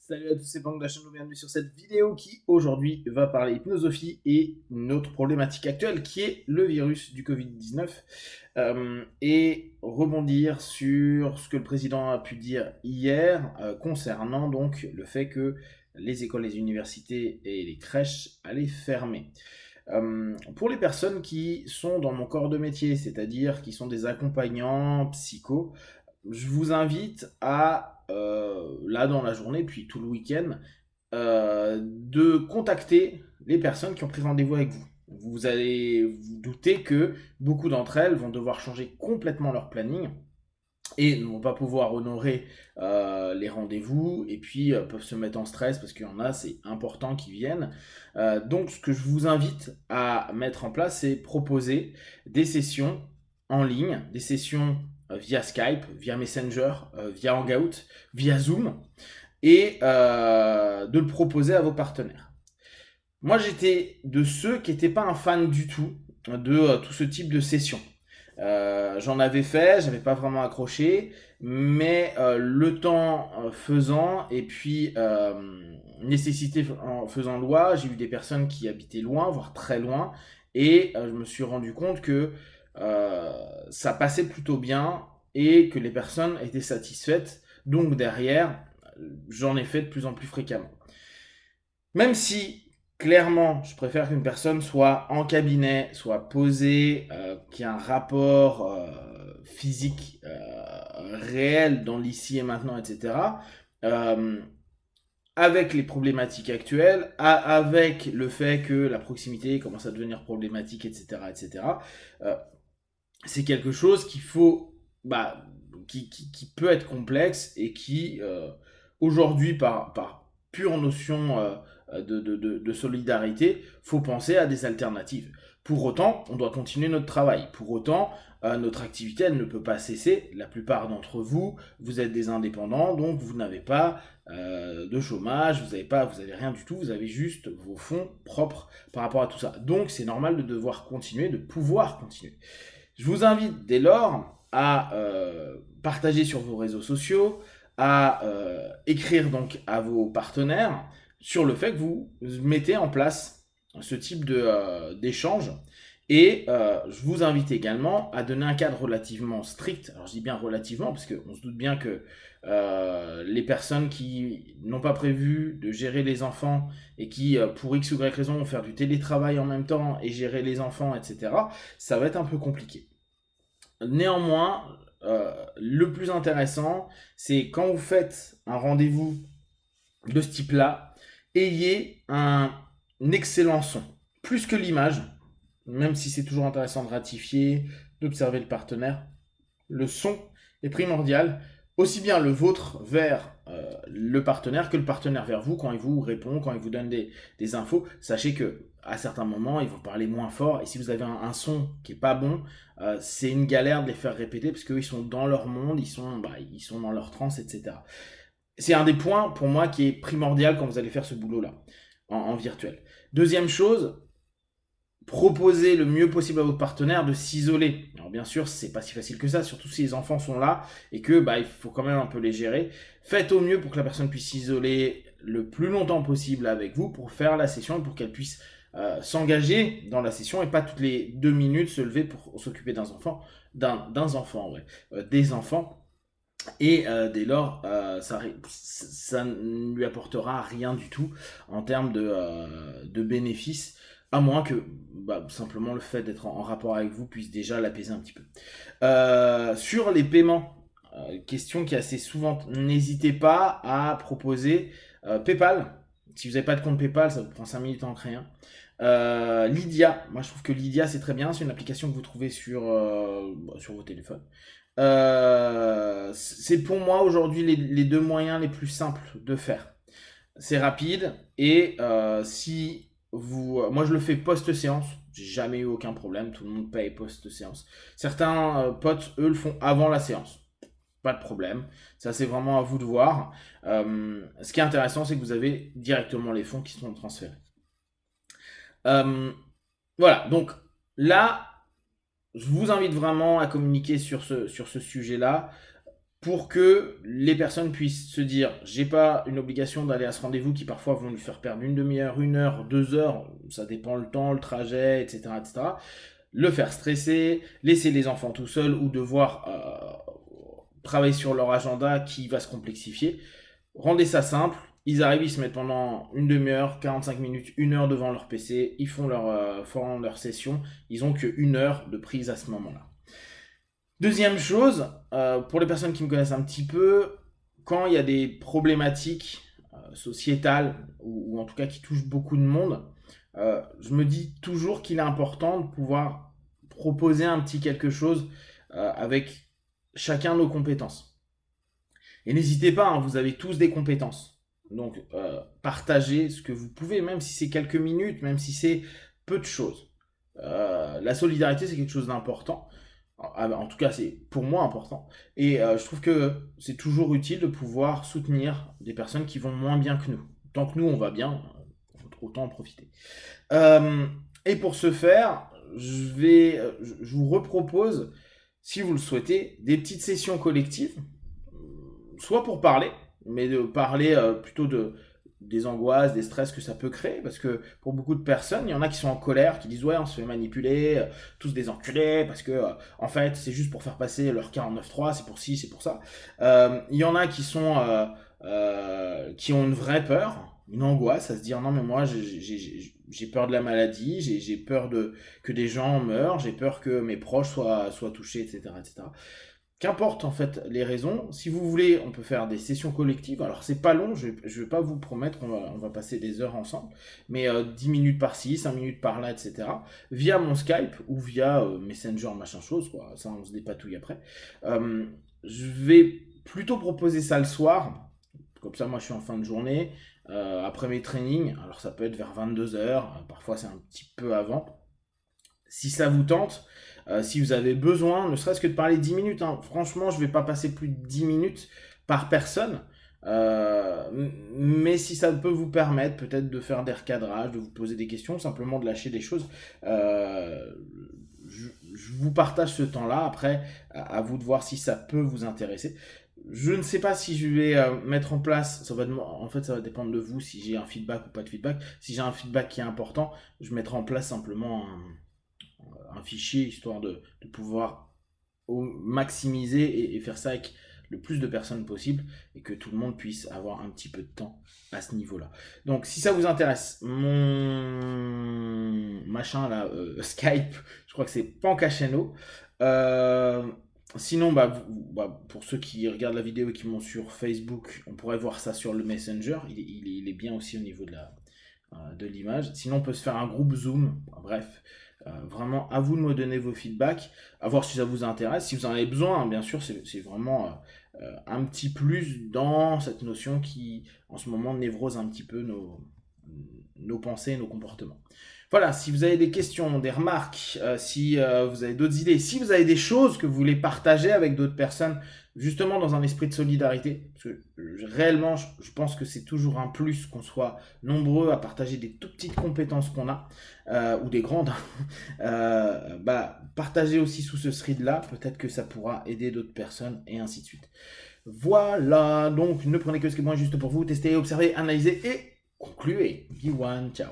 Salut à tous, c'est Bang Dachan, bienvenue sur cette vidéo qui aujourd'hui va parler hypnosophie et une autre problématique actuelle qui est le virus du Covid-19 et rebondir sur ce que le président a pu dire hier concernant donc le fait que les écoles, les universités et les crèches allaient fermer. Pour les personnes qui sont dans mon corps de métier, c'est-à-dire qui sont des accompagnants psycho, je vous invite à, là dans la journée, puis tout le week-end, de contacter les personnes qui ont pris rendez-vous avec vous. Vous allez vous douter que beaucoup d'entre elles vont devoir changer complètement leur planning et ne vont pas pouvoir honorer les rendez-vous et puis peuvent se mettre en stress parce qu'il y en a, c'est important qu'ils viennent. Donc ce que je vous invite à mettre en place, c'est proposer des sessions en ligne, des sessions via Skype, via Messenger, via Hangout, via Zoom, et de le proposer à vos partenaires. Moi, j'étais de ceux qui n'étaient pas un fan du tout de tout ce type de session. J'en avais fait, j'avais pas vraiment accroché, mais le temps faisant et puis nécessité en faisant loi, j'ai eu des personnes qui habitaient loin, voire très loin, et je me suis rendu compte que ça passait plutôt bien et que les personnes étaient satisfaites. Donc derrière, j'en ai fait de plus en plus fréquemment. Même si, clairement, je préfère qu'une personne soit en cabinet, soit posée, qu'il y ait un rapport physique réel dans l'ici et maintenant, etc. euh, avec les problématiques actuelles, avec le fait que la proximité commence à devenir problématique, etc., etc., euh, c'est quelque chose qu'il faut, qui peut être complexe et qui, aujourd'hui, par pure notion de solidarité, faut penser à des alternatives. Pour autant, on doit continuer notre travail. Pour autant, notre activité, elle ne peut pas cesser. La plupart d'entre vous, vous êtes des indépendants, donc vous n'avez pas de chômage, vous avez rien du tout, vous avez juste vos fonds propres par rapport à tout ça. Donc c'est normal de devoir continuer, de pouvoir continuer. Je vous invite dès lors à partager sur vos réseaux sociaux, à écrire donc à vos partenaires sur le fait que vous mettez en place ce type d'échange. Et je vous invite également à donner un cadre relativement strict. Alors je dis bien relativement, parce qu'on se doute bien que les personnes qui n'ont pas prévu de gérer les enfants et qui, pour X ou Y raison, vont faire du télétravail en même temps et gérer les enfants, etc., ça va être un peu compliqué. Néanmoins, le plus intéressant, c'est quand vous faites un rendez-vous de ce type-là, ayez un excellent son. Plus que l'image, même si c'est toujours intéressant de ratifier, d'observer le partenaire, le son est primordial, aussi bien le vôtre vers le partenaire que le partenaire vers vous quand il vous répond, quand il vous donne des infos. Sachez que à certains moments, ils vont parler moins fort et si vous avez un son qui est pas bon, c'est une galère de les faire répéter parce qu'ils sont dans leur monde, ils sont dans leur transe, etc. C'est un des points pour moi qui est primordial quand vous allez faire ce boulot-là en virtuel. Deuxième chose, proposer le mieux possible à votre partenaire de s'isoler. Alors bien sûr, c'est pas si facile que ça, surtout si les enfants sont là et que il faut quand même un peu les gérer. Faites au mieux pour que la personne puisse s'isoler le plus longtemps possible avec vous pour faire la session et pour qu'elle puisse s'engager dans la session et pas toutes les 2 minutes se lever pour s'occuper d'un enfant, des enfants. Et dès lors, ça ne lui apportera rien du tout en termes de bénéfices, à moins que simplement le fait d'être en rapport avec vous puisse déjà l'apaiser un petit peu. Sur les paiements, question qui est assez souvent, n'hésitez pas à proposer PayPal. Si vous n'avez pas de compte PayPal, ça vous prend 5 minutes à en créer un. Lydia, moi je trouve que Lydia c'est très bien, c'est une application que vous trouvez sur vos téléphones. C'est pour moi aujourd'hui les deux moyens les plus simples de faire. C'est rapide et si vous, moi je le fais post-séance, j'ai jamais eu aucun problème, tout le monde paye post-séance. Certains potes, eux, le font avant la séance. Pas de problème, ça c'est vraiment à vous de voir. Ce qui est intéressant, c'est que vous avez directement les fonds qui sont transférés. Euh, voilà, donc là, je vous invite vraiment à communiquer sur ce sujet-là. pour que les personnes puissent se dire j'ai pas une obligation d'aller à ce rendez-vous qui parfois vont lui faire perdre une demi-heure, 1 heure, 2 heures, ça dépend le temps, le trajet, etc. etc. Le faire stresser, laisser les enfants tout seuls ou devoir travailler sur leur agenda qui va se complexifier. Rendez ça simple, ils arrivent, ils se mettent pendant une demi-heure, 45 minutes, 1 heure devant leur PC, ils font leur session, ils ont que 1 heure de prise à ce moment-là. Deuxième chose, pour les personnes qui me connaissent un petit peu, quand il y a des problématiques sociétales, ou en tout cas qui touchent beaucoup de monde, je me dis toujours qu'il est important de pouvoir proposer un petit quelque chose avec chacun nos compétences. Et n'hésitez pas, hein, vous avez tous des compétences. Donc partagez ce que vous pouvez, même si c'est quelques minutes, même si c'est peu de choses. La solidarité, c'est quelque chose d'important. En tout cas, c'est pour moi important. Et je trouve que c'est toujours utile de pouvoir soutenir des personnes qui vont moins bien que nous. Tant que nous, on va bien, autant en profiter. Et pour ce faire, je vous repropose, si vous le souhaitez, des petites sessions collectives, soit pour parler, mais de parler plutôt des angoisses, des stress que ça peut créer, parce que pour beaucoup de personnes, il y en a qui sont en colère, qui disent ouais, on se fait manipuler, tous des enculés, parce que en fait, c'est juste pour faire passer leur 49.3, c'est pour ci, c'est pour ça. Il y en a qui sont qui ont une vraie peur, une angoisse à se dire non mais moi j'ai peur de la maladie, j'ai peur que des gens meurent, j'ai peur que mes proches soient touchés, etc., etc. Qu'importe en fait les raisons, si vous voulez, on peut faire des sessions collectives. Alors c'est pas long, je vais pas vous promettre qu'on va passer des heures ensemble, mais 10 minutes par-ci, 5 minutes par-là, etc. Via mon Skype ou via Messenger, machin chose, quoi. Ça on se dépatouille après. Je vais plutôt proposer ça le soir, comme ça moi je suis en fin de journée, après mes trainings, alors ça peut être vers 22 heures, parfois c'est un petit peu avant. Si ça vous tente, si vous avez besoin, ne serait-ce que de parler 10 minutes, hein. Franchement, je ne vais pas passer plus de 10 minutes par personne. Mais si ça peut vous permettre peut-être de faire des recadrages, de vous poser des questions, simplement de lâcher des choses, je vous partage ce temps-là. Après, à vous de voir si ça peut vous intéresser. Je ne sais pas si je vais mettre en place, en fait ça va dépendre de vous, si j'ai un feedback ou pas de feedback. Si j'ai un feedback qui est important, je mettrai en place simplement un fichier histoire de pouvoir maximiser et faire ça avec le plus de personnes possible et que tout le monde puisse avoir un petit peu de temps à ce niveau-là. Donc si ça vous intéresse, mon machin là, Skype, je crois que c'est Pancacheno. Sinon, pour ceux qui regardent la vidéo et qui m'ont sur Facebook, on pourrait voir ça sur le Messenger. Il est bien aussi au niveau de l'image. Sinon, on peut se faire un groupe Zoom. Bref, vraiment, à vous de me donner vos feedbacks, à voir si ça vous intéresse. Si vous en avez besoin, hein, bien sûr, c'est vraiment un petit plus dans cette notion qui, en ce moment, névrose un petit peu nos pensées et nos comportements. Voilà, si vous avez des questions, des remarques, si vous avez d'autres idées, si vous avez des choses que vous voulez partager avec d'autres personnes, justement dans un esprit de solidarité, parce que réellement, je pense que c'est toujours un plus qu'on soit nombreux à partager des tout petites compétences qu'on a, ou des grandes, partagez aussi sous ce thread-là, peut-être que ça pourra aider d'autres personnes, et ainsi de suite. Voilà, donc ne prenez que ce qui est bon et juste pour vous, testez, observez, analysez et concluez. Be one, ciao.